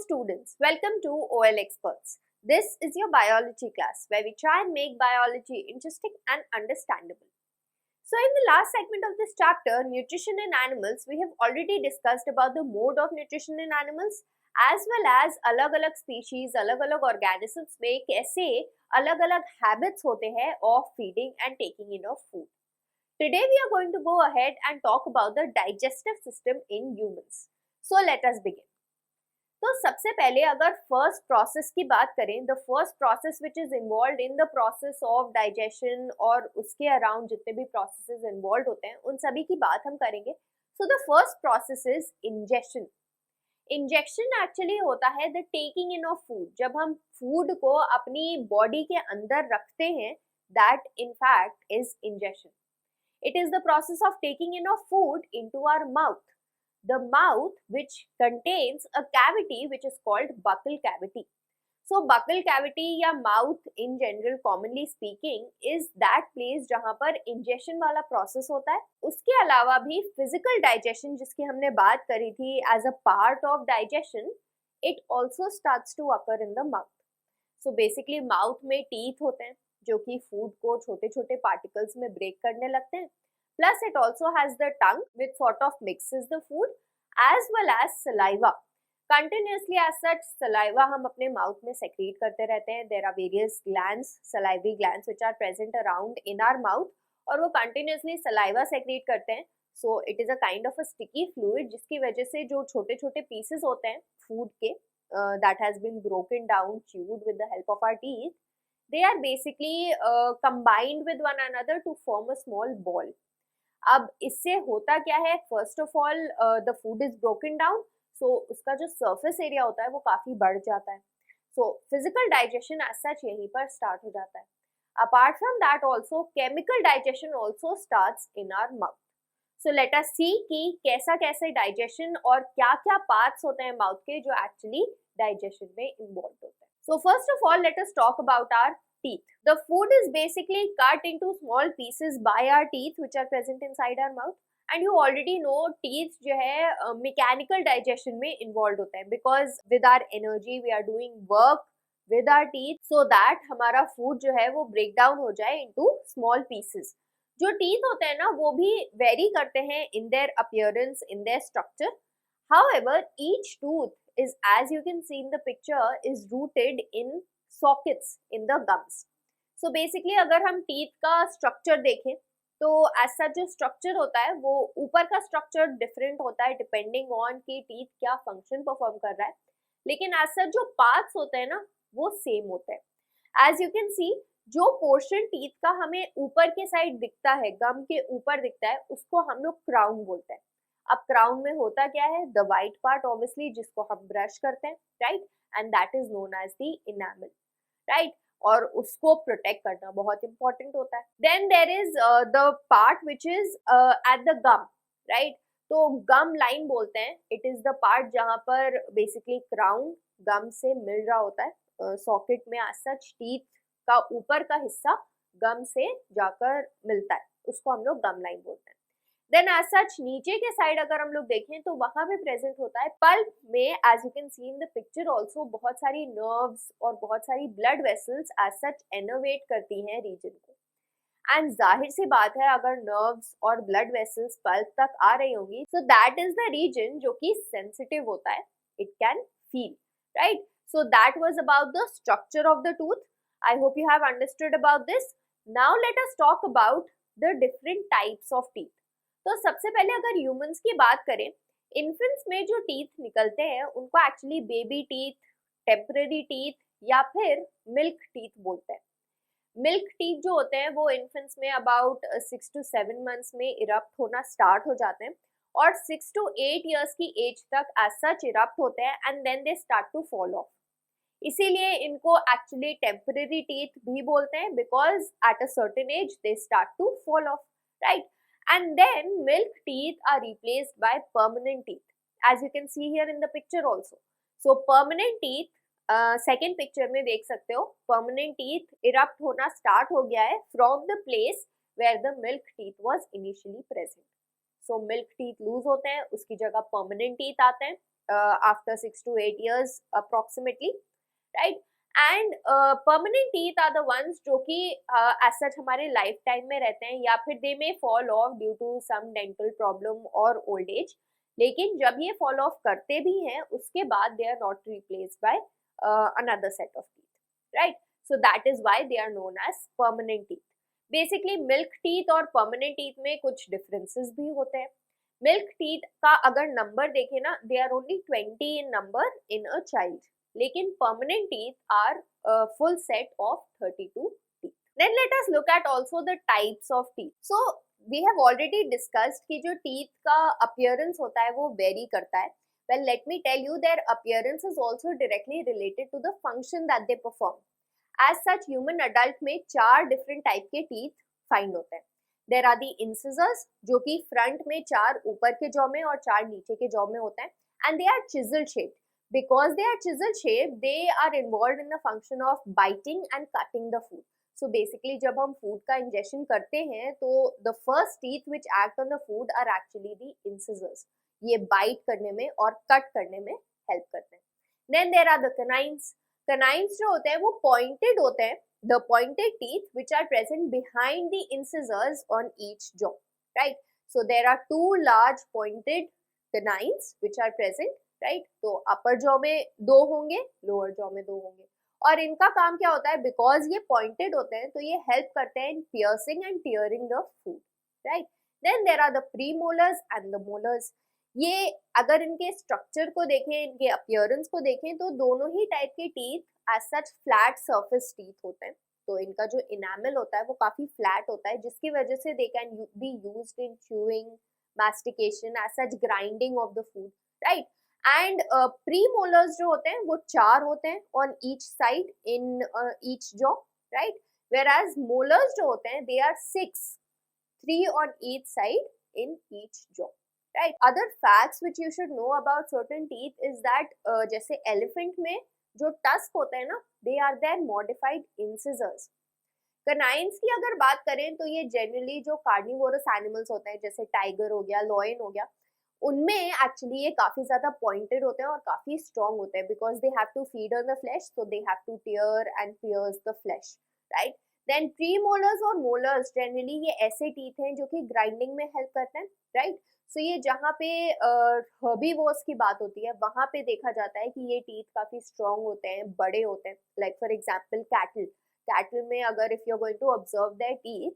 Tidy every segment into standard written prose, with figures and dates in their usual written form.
students, welcome to OL Experts. This is your biology class where we try and make biology interesting and understandable. So in the last segment of this chapter, nutrition in animals, we have already discussed about the mode of nutrition in animals as well as अलग-अलग species, अलग-अलग organisms में कैसे अलग-अलग habits होते हैं of feeding and taking in of food. Today we are going to go ahead and talk about the digestive system in humans. So let us begin. तो सबसे पहले अगर फर्स्ट प्रोसेस की बात करें, the first process which is involve in the process of digestion और उसके around जितने भी प्रोसेसेस इन्वॉल्व होते हैं उन सभी की बात हम करेंगे. So the first process is injection. Injection actually होता है the taking in of food. जब हम फूड को अपनी बॉडी के अंदर रखते हैं, that in fact is ingestion. It is the process of taking in of food into our mouth. The mouth which contains a cavity which is called buccal cavity. So buccal cavity या mouth in general commonly speaking is that place जहाँ पर ingestion वाला process होता है. उसके अलावा भी physical digestion जिसकी हमने बात करी थी as a part of digestion, it also starts to occur in the mouth. So basically mouth में teeth होते हैं जो कि food को छोटे छोटे particles में break करने लगते हैं. Plus it also has the tongue which sort of mixes the food as well as saliva. Continuously as such saliva हम अपने mouth में secrete करते रहते हैं. There are various glands, salivary glands which are present around in our mouth और वो continuously saliva secrete करते हैं. So it is a kind of a sticky fluid जिसकी वजह से जो छोटे छोटे pieces होते हैं food के that has been broken down, chewed with the help of our teeth, they are basically combined with one another to form a small ball. अब इससे होता क्या है, first of all the food is broken down, so उसका जो surface area होता है वो काफी बढ़ जाता है. So physical digestion as such यहीं पर स्टार्ट हो जाता है. Apart from that also chemical digestion also starts in our mouth. So let us see कि कैसा कैसे डाइजेशन और क्या क्या पार्ट्स होते हैं माउथ के जो एक्चुअली डाइजेशन में इन्वॉल्व होते हैं. So first of all let us talk about our teeth. The food is basically cut into small pieces by our teeth which are present inside our mouth. And you already know teeth जो है mechanical digestion में involved होता है because with our energy we are doing work with our teeth so that हमारा food जो है वो break down हो जाए into small pieces. जो teeth होते हैं ना वो भी vary करते हैं in their appearance, in their structure. However, each tooth is, as you can see in the picture, is rooted in sockets in the gums. So basically अगर हम teeth का structure देखें तो as such जो structure होता है वो ऊपर का structure different होता है depending on कि teeth क्या function perform कर रहा है, लेकिन as such जो parts होते हैं ना वो same होते हैं. As you can see जो portion teeth का हमें ऊपर के side दिखता है, gum के ऊपर दिखता है, उसको हम लोग crown बोलते हैं. अब crown में होता क्या है, the white part obviously जिसको हम brush करते हैं, right, and that is known as the enamel. Right और उसको प्रोटेक्ट करना बहुत इंपॉर्टेंट होता है. Then there is the part which is at the gum, right. तो गम लाइन बोलते हैं. इट इज द पार्ट जहाँ पर बेसिकली क्राउन गम से मिल रहा होता है सॉकेट में. एज सच टीथ का ऊपर का हिस्सा गम से जाकर मिलता है, उसको हम लोग गम लाइन बोलते हैं. देन एज सच नीचे के साइड अगर हम लोग देखें तो वहां भी प्रेजेंट होता है पल्प में. As you can see in the picture also बहुत सारी नर्व्स और बहुत सारी blood vessels as such innervate करती हैं रीजन को. एंड जाहिर सी बात है अगर नर्व्स और ब्लड वेसल्स पल्प तक आ रही होंगी so that is the reason जो कि सेंसिटिव होता है. It can feel, right. So that was about the structure of the tooth. I hope you have understood about this. Now let us talk about the different types of teeth. तो सबसे पहले अगर humans की बात करें, infants में जो teeth निकलते हैं उनको actually baby teeth, temporary teeth या फिर मिल्क टीथ बोलते हैं. मिल्क टीथ जो होते हैं वो इन्फेंट्स में अबाउट 6 to 7 मंथ्स में इरप्ट होना स्टार्ट हो जाते हैं और 6 to 8 ईयर्स की एज तक एज सच इरप्ट होते हैं and then they start to fall off. इसीलिए इनको एक्चुअली टेम्पररी टीथ भी बोलते हैं because at a certain age they start to fall off, right. And then milk teeth are replaced by permanent teeth, as you can see here in the picture also. So permanent teeth, second picture में देख सकते हो, permanent teeth erupt होना start हो गया है from the place where the milk teeth was initially present. So milk teeth lose होते हैं, उसकी जगह permanent teeth आते हैं. after 6 to 8 years approximately, right? And permanent teeth are the ones जो कि एज सच हमारे लाइफ टाइम में रहते हैं, या फिर they may fall off due to some dental problem और ओल्ड एज, लेकिन जब ये फॉल ऑफ करते भी हैं उसके बाद they are not replaced by another set of teeth, right? So that is why they are known as permanent teeth. Basically milk teeth और परमानेंट टीथ में कुछ डिफरेंसेस भी होते हैं. मिल्क टीथ का अगर नंबर देखें ना, they are only 20 in number in a child, लेकिन permanent teeth are a full set of 32 teeth. Then let us look at also the types of teeth. So we have already discussed कि जो teeth का appearance होता है वो vary करता है. Well, let me tell you their appearance is also directly related to the function that they perform. As such, human adult में 4 different type के teeth find होते हैं. There are the incisors जो कि front में 4 ऊपर के jaw में और 4 नीचे के jaw में होते हैं, and they are chisel shaped. Because they are chisel shaped, they are involved in the function of biting and cutting the food. So basically जब हम food का ingestion करते हैं तो the first teeth which act on the food are actually the incisors. ये bite करने में और cut करने में help करते हैं. Then there are the canines. Canines जो होते हैं वो pointed होते हैं. The pointed teeth which are present behind the incisors on each jaw, right? So there are 2 large pointed canines which are present, right? तो अपर jaw में 2 होंगे, lower jaw में 2 होंगे, और इनका काम क्या होता है? बिकॉज ये पॉइंटेड होते हैं तो ये हेल्प करते हैं in piercing and tearing the food, right? Then there are the premolars and the molars. ये अगर इनके स्ट्रक्चर को देखें, इनके अपीयरेंस को देखें, तो दोनों ही टाइप के teeth as such flat surface teeth होते हैं. तो इनका जो इनामल होता है वो काफी फ्लैट होता है, जिसकी वजह से they can be used in chewing, mastication, as such grinding of the food, right? And premolars जो होते हैं वो 4 होते हैं on each side in each jaw, right? Whereas molars जो होते हैं they are 6, 3 on each side in each jaw, right? Other facts which you should know about certain teeth is that जैसे एलिफेंट में जो tusk होते हैं ना, they are their modified incisors. Canines की अगर बात करें तो ये जनरली जो कार्निवोरस एनिमल्स होते हैं जैसे टाइगर हो गया, लॉयन हो गया, उनमें एक्चुअली ये काफी ज्यादा पॉइंटेड होते हैं और काफी स्ट्रॉन्ग होते हैं, because they have to feed on the flesh, so they have to tear and pierce the flesh, right? Then premolars और मोलर्स जनरली ये ऐसे टीथ हैं जो कि ग्राइंडिंग में हेल्प करते हैं, राइट? सो ये जहाँ पे हर्बीवोर्स की बात होती है वहां पे देखा जाता है कि ये टीथ काफी स्ट्रॉन्ग होते हैं, बड़े होते हैं. लाइक फॉर एग्जाम्पल कैटल में अगर if you are going to observe their teeth,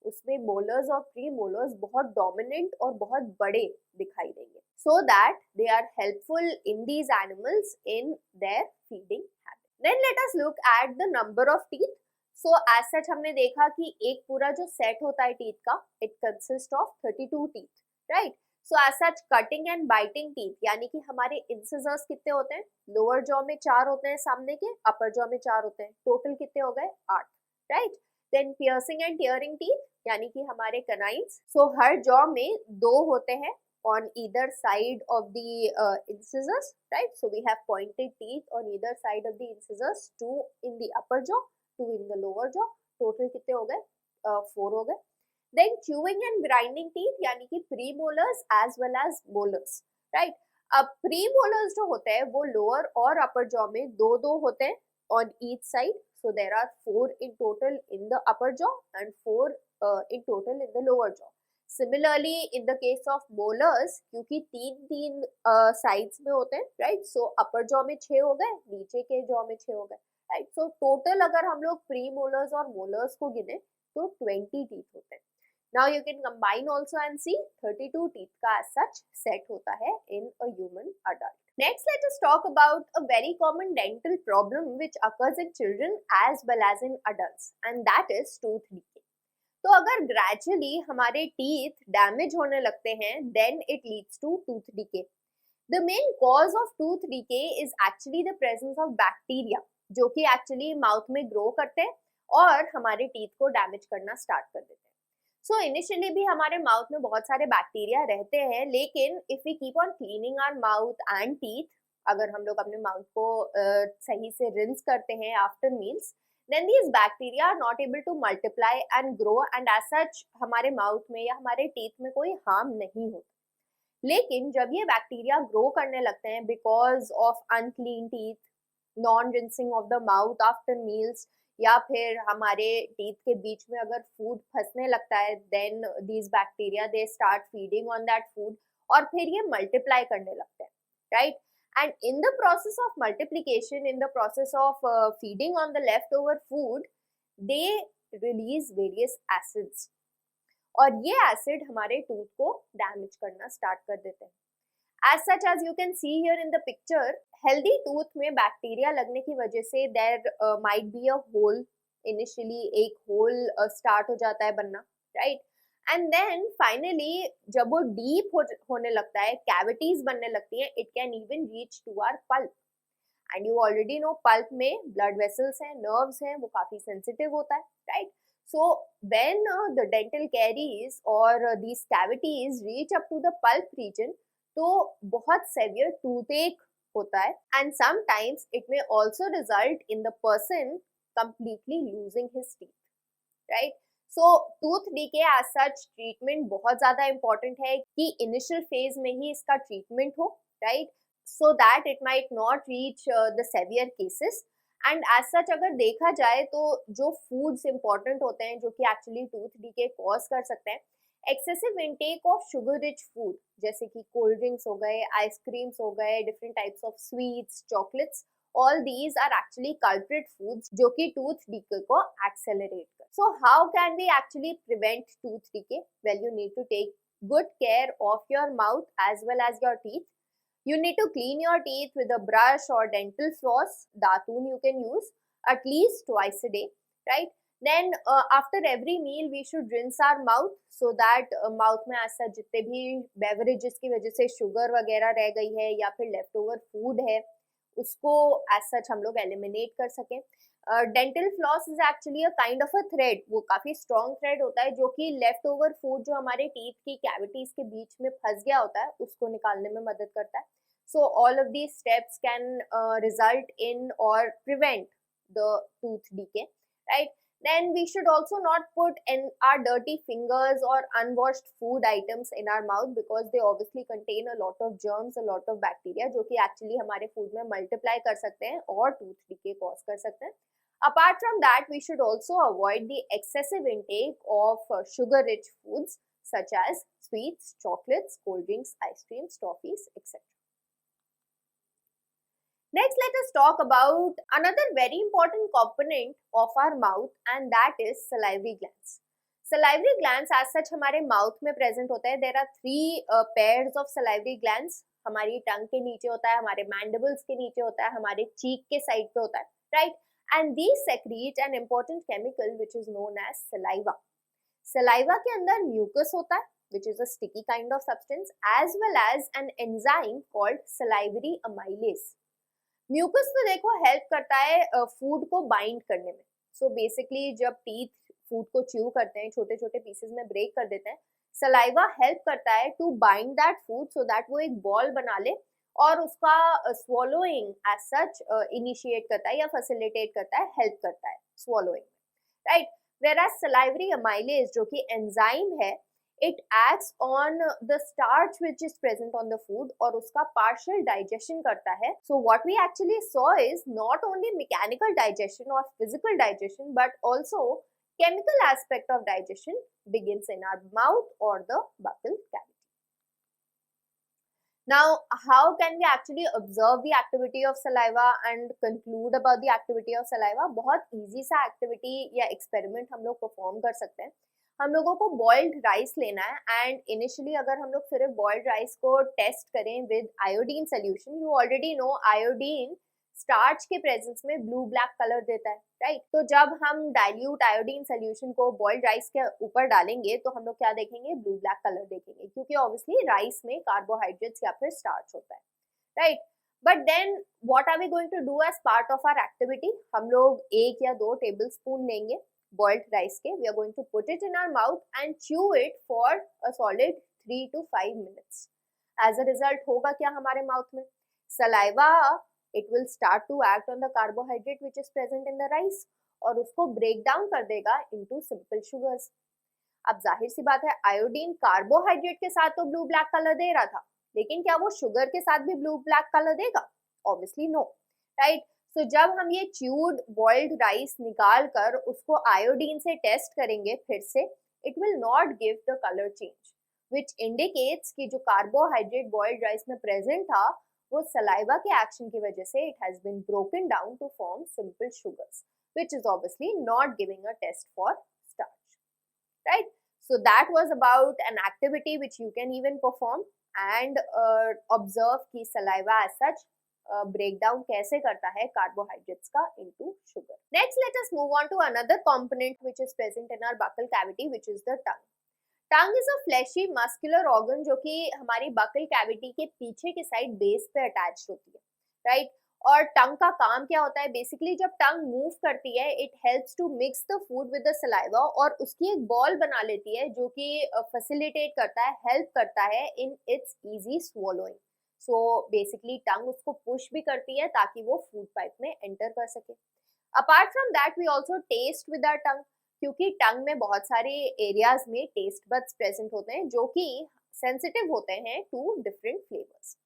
उसमें मोलर्स और प्री मोलर्स बहुत डोमिनेंट और बहुत बड़े दिखाई देंगे, so that they are helpful in these animals in their feeding habit. Then let us look at the number of teeth. So as such हमने देखा कि एक पूरा जो सेट होता है टीथ का, it consist of 32 teeth, right? So as such cutting and biting teeth, यानी कि हमारे इंसिजर्स कितने होते हैं? लोअर जॉ में 4 होते हैं सामने के, अपर जॉ में 4 होते हैं, टोटल कितने हो गए? 8, right? Then piercing and tearing teeth, यानी कि हमारे कैनाइन्स, सो हर जॉ में 2 होते हैं on either side of the incisors, right? So we have pointed teeth on either side of the incisors, 2 in the upper jaw, 2 in the lower jaw. Total कितने हो गए? 4 हो गए. Then chewing and grinding teeth, यानी कि premolars as well as molars, right? अब premolars जो होते हैं वो lower और upper jaw में 2 होते हैं on each side. So there are 4 in total in the upper jaw and 4 in total in the lower jaw. Similarly, in the case of molars, क्योंकि 3 sides में होते हैं, right? So upper jaw में 6 हो गए, नीचे के jaw में 6 हो गए, right? So total अगर हम लोग premolars और molars को गिने तो 20 teeth होते हैं. Now you can combine also and see 32 teeth का as such set होता है in a human adult. Next, let us talk about a very common dental problem which occurs in children as well as in adults, and that is tooth decay. तो अगर gradually हमारे teeth damage होने लगते हैं, then it leads to tooth decay. The main cause of tooth decay is actually the presence of bacteria, जो कि actually mouth में grow करते हैं और हमारे टीथ को डैमेज करना स्टार्ट कर देते हैं. सो इनिशियली भी हमारे माउथ में बहुत सारे बैक्टीरिया रहते हैं, लेकिन if we keep on cleaning our mouth and teeth, अगर हम लोग अपने माउथ को सही से रिंस करते हैं after meals, then these bacteria are not able to multiply and grow, and as such हमारे माउथ में या हमारे टीथ में कोई हार्म नहीं होता. लेकिन जब ये बैक्टीरिया ग्रो करने लगते हैं because of unclean teeth, non rinsing of the mouth after meals, या फिर हमारे टीथ के बीच में अगर फूड फंसने लगता है, then these bacteria they start feeding on that food और फिर ये मल्टीप्लाई करने लगते हैं, right? And in the process of multiplication, in the process of feeding on the left over food, they release various acids और ये acid हमारे tooth को डैमेज करना स्टार्ट कर देते हैं. As such, as you can see here in the picture, healthy tooth में bacteria लगने की वजह से there might be a hole. Initially एक hole start हो जाता है बनना, right? And then finally जब वो deep होने लगता है, cavities बनने लगती हैं, it can even reach to our pulp. And you already know pulp में blood vessels हैं, nerves हैं, वो काफी sensitive होता है, right? So when the dental caries or these cavities reach up to the pulp region, तो बहुत saviour toothache होता है and sometimes it may also result in the person completely losing his teeth, right? So tooth decay as such treatment बहुत ज्यादा important है कि initial phase में ही इसका ट्रीटमेंट हो, right? So that it might not reach the severe cases. And as such अगर देखा जाए तो जो फूड्स इंपॉर्टेंट होते हैं जो कि एक्चुअली टूथ डीके कॉज कर सकते हैं, excessive intake of sugar rich food जैसे कि कोल्ड ड्रिंक्स हो गए, आइसक्रीम्स हो गए, different types of sweets, chocolates, all these are actually culprit foods जो कि टूथ डीके को एक्सेलरेट कर. So how can we actually prevent tooth decay? Well, you need to take good care of your mouth as well as your teeth. You need to clean your teeth with a brush or dental floss. Datul you can use at least twice a day, right? Then after every meal we should rinse our mouth so that mouth में ऐसा जितने भी beverages की वजह से sugar वगैरह रह गई है या फिर leftover food है उसको as such हम लोग eliminate कर सकें. Dental floss is actually a kind of a thread, वो काफी स्ट्रॉन्ग थ्रेड होता है जो कि लेफ्ट ओवर फूड जो हमारे टीथ की कैविटीज के बीच में फंस गया होता है उसको निकालने में मदद करता है. So all of these steps can result in और prevent the tooth decay, right? Then we should also not put in our dirty fingers or unwashed food items in our mouth because they obviously contain a lot of germs, a lot of bacteria जो कि actually हमारे food में multiply कर सकते हैं और tooth decay cause कर सकते हैं. Apart from that, we should also avoid the excessive intake of sugar-rich foods such as sweets, chocolates, cold drinks, ice creams, toffees, etc. Next, let us talk about another very important component of our mouth and that is salivary glands. Salivary glands as such हमारे mouth में present होता है. There are three pairs of salivary glands. हमारी टंग के नीचे होता है, हमारे mandibles के नीचे होता है, हमारे cheek के side पे होता है, right? And these secrete an important chemical which is known as saliva. Saliva के अंदर mucus होता है which is a sticky kind of substance as well as an enzyme called salivary amylase. Mucus तो देखो help करता है food को bind करने में. सो बेसिकली जब टीथ फूड को च्यू करते हैं, छोटे छोटे पीसेस में ब्रेक कर देते हैं, सलाइवा हेल्प करता है to bind that food so that वो एक बॉल बना ले और उसका swallowing एज सच इनिशिएट करता है या फैसिलिटेट करता है, हेल्प करता है swallowing, right? whereas salivary amylase जो कि एंजाइम है, it acts on the starch which is present on the food और उसका partial digestion करता है. So what we actually saw is not only mechanical digestion or physical digestion but also chemical aspect of digestion begins in our mouth or the buccal cavity. Now, how can we actually observe the activity of saliva and conclude about the activity of saliva? बहुत easy सा activity या experiment हम लोग perform कर सकते हैं. हम लोगों को बॉइल्ड राइस लेना है एंड इनिशियली अगर हम लोग सिर्फ बॉइल्ड राइस को टेस्ट करें with iodine solution, you already know iodine starch के प्रेजेंस में ब्लू ब्लैक कलर देता है, राइट? तो जब हम डाइल्यूट आयोडीन सोल्यूशन को बॉइल्ड राइस के ऊपर डालेंगे तो हम लोग क्या देखेंगे? ब्लू ब्लैक कलर देखेंगे क्योंकि ऑब्वियसली राइस में कार्बोहाइड्रेट्स या फिर स्टार्च होता है, right? But then what are we going to do as part of our activity? हम लोग 1 या 2 टेबल स्पून लेंगे boiled rice के, we are going to put it in our mouth and chew it for a solid 3 to 5 minutes. As a result होगा क्या हमारे mouth में? Saliva, it will start to act on the carbohydrate which is present in the rice और उसको break down कर देगा into simple sugars. अब जाहिर सी बात है आयोडीन कार्बोहाइड्रेट के साथ तो ब्लू ब्लैक कलर दे रहा था, लेकिन क्या वो शुगर के साथ भी ब्लू ब्लैक कलर देगा? Obviously no, right? सो जब हम ये च्यूड बॉइल्ड राइस निकाल कर उसको आयोडीन से टेस्ट करेंगे फिर से, it will not give the colour change, which indicates कि जो कार्बोहाइड्रेट बॉइल्ड राइस में प्रेजेंट था वो सलाइवा के एक्शन की वजह से it has been broken down to form simple sugars, which is obviously not giving a test for starch, right? So that was about an activity which you can even perform and observe कि saliva as such breakdown कैसे करता है carbohydrates का into sugar. Next, let us move on to another component which is present in our buccal cavity, which is the tongue. Tongue is a fleshy muscular organ जो कि हमारी buccal cavity के पीछे की साइड बेस पे attach होती है, right? और टंग का काम क्या होता है? बेसिकली जब टंग मूव करती है it helps to mix the food with the saliva और उसकी एक बॉल बना लेती है जो कि फैसिलिटेट करता है, हेल्प करता है in its easy swallowing. So basically tongue उसको पुश भी करती है ताकि वो फूड पाइप में एंटर कर सके. Apart from that we also taste with our tongue, क्योंकि टंग में बहुत सारे एरियाज में टेस्ट बड्स प्रेजेंट होते हैं जो कि सेंसिटिव होते हैं to different flavours.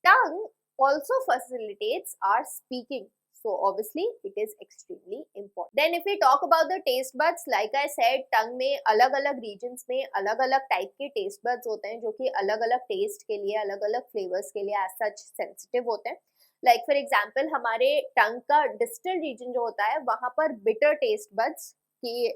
Tongue also facilitates our speaking, so obviously it is extremely important. Then if we talk about the taste buds, like I said, टंग में अलग अलग regions में अलग अलग टाइप के taste buds होते हैं जो कि अलग अलग taste के लिए, अलग अलग flavors के लिए as such sensitive होते हैं. Like for example, हमारे टंग का distal region जो होता है वहाँ पर bitter taste buds की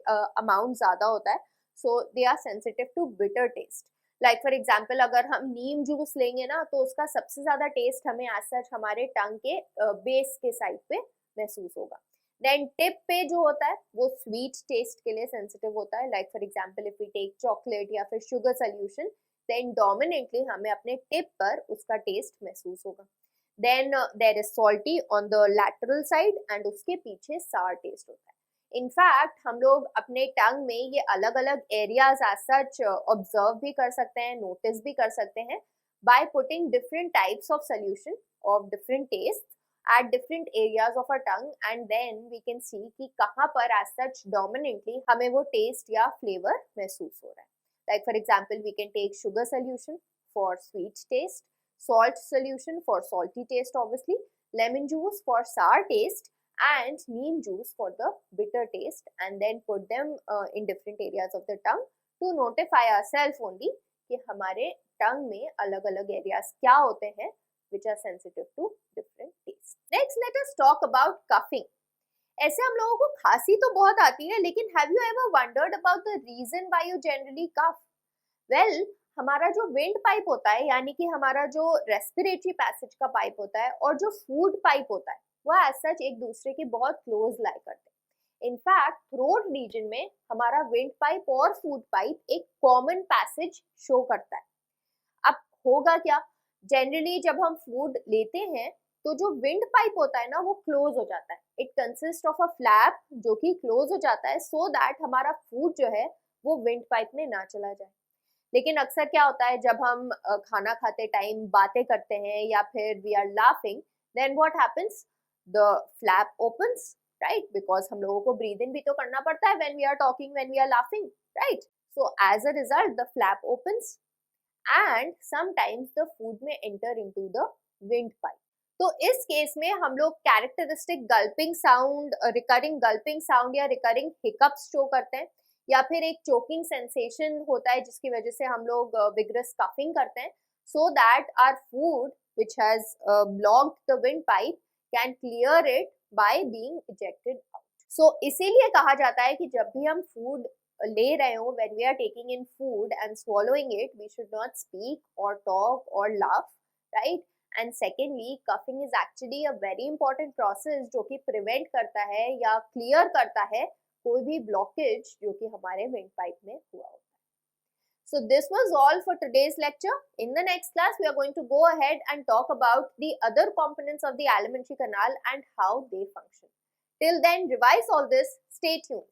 अमाउंट ज़्यादा होता है, so they are sensitive to bitter taste. Like for example अगर हम नीम जूस लेंगे ना तो उसका सबसे ज्यादा टेस्ट हमें एज सच हमारे टंग के बेस के साइड पे महसूस होगा. देन टिप पे जो होता है वो स्वीट टेस्ट के लिए सेंसिटिव होता है. Like for example if we take chocolate या फिर शुगर सोल्यूशन, देन डोमिनेटली हमें अपने टिप पर उसका टेस्ट महसूस होगा. Then there is salty on the lateral side and उसके पीछे सार टेस्ट होता है. इनफैक्ट हम लोग अपने टंग में ये अलग अलग एरियाज एज सच ऑब्जर्व भी कर सकते हैं, नोटिस भी कर सकते हैं by putting different types of solution of different taste at different areas of a tongue, and then we can see कि कहाँ पर एज सच डोमिनेटली हमें वो टेस्ट या फ्लेवर महसूस हो रहा है. Like for example we can take sugar solution for sweet taste, salt solution for salty taste obviously, lemon juice for sour taste and neem juice for the bitter taste, and then put them in different areas of the tongue to notify ourselves only कि हमारे टंग में अलग अलग areas क्या होते हैं which are sensitive to different taste. Next let us talk about coughing. ऐसे हम लोगों को खांसी तो बहुत आती है, लेकिन have you ever wondered about the reason why you generally cough? Well, हमारा जो विंड पाइप होता है यानी कि हमारा जो रेस्पिरेटरी पैसेज का पाइप होता है और जो फूड पाइप होता है वो एज सच एक दूसरे के बहुत क्लोज लाई करते हैं. इनफैक्ट थ्रोट रीजन में हमारा विंड पाइप और फूड पाइप एक कॉमन पैसेज शो करता है. अब होगा क्या, जनरली जब हम फूड लेते हैं तो जो विंड पाइप होता है ना वो क्लोज हो जाता है. It consist of a flap जो कि क्लोज हो जाता है सो दैट हमारा फूड जो है वो विंड पाइप में ना चला जाए. लेकिन अक्सर क्या होता है जब हम खाना खाते टाइम बातें करते हैं या फिर we are laughing, then what happens, the flap opens, right? Because हम लोगों को ब्रीद इन भी तो करना पड़ता है when we are talking, when we are laughing, right? So as a result the flap opens and sometimes the food में enter into the windpipe. तो इस केस में हम लोग characteristic gulping sound, recurring gulping sound या recurring hiccups show करते हैं, या फिर एक चोकिंग सेंसेशन होता है जिसकी वजह से हम लोग विगरस कफिंग करते हैं, so that our food which has blocked the windpipe can clear it by being ejected out. So इसीलिए कहा जाता है कि जब भी हम फूड ले रहे हो, when we are taking in food and swallowing it, we should not speak or talk or laugh, right? And secondly, coughing is actually a very important process जो कि prevent करता है या clear करता है कोई भी blockage जो कि हमारे wind pipe में हुआ होता है. So this was all for today's lecture. In the next class, we are going to go ahead and talk about the other components of the alimentary canal and how they function. Till then, revise all this. Stay tuned.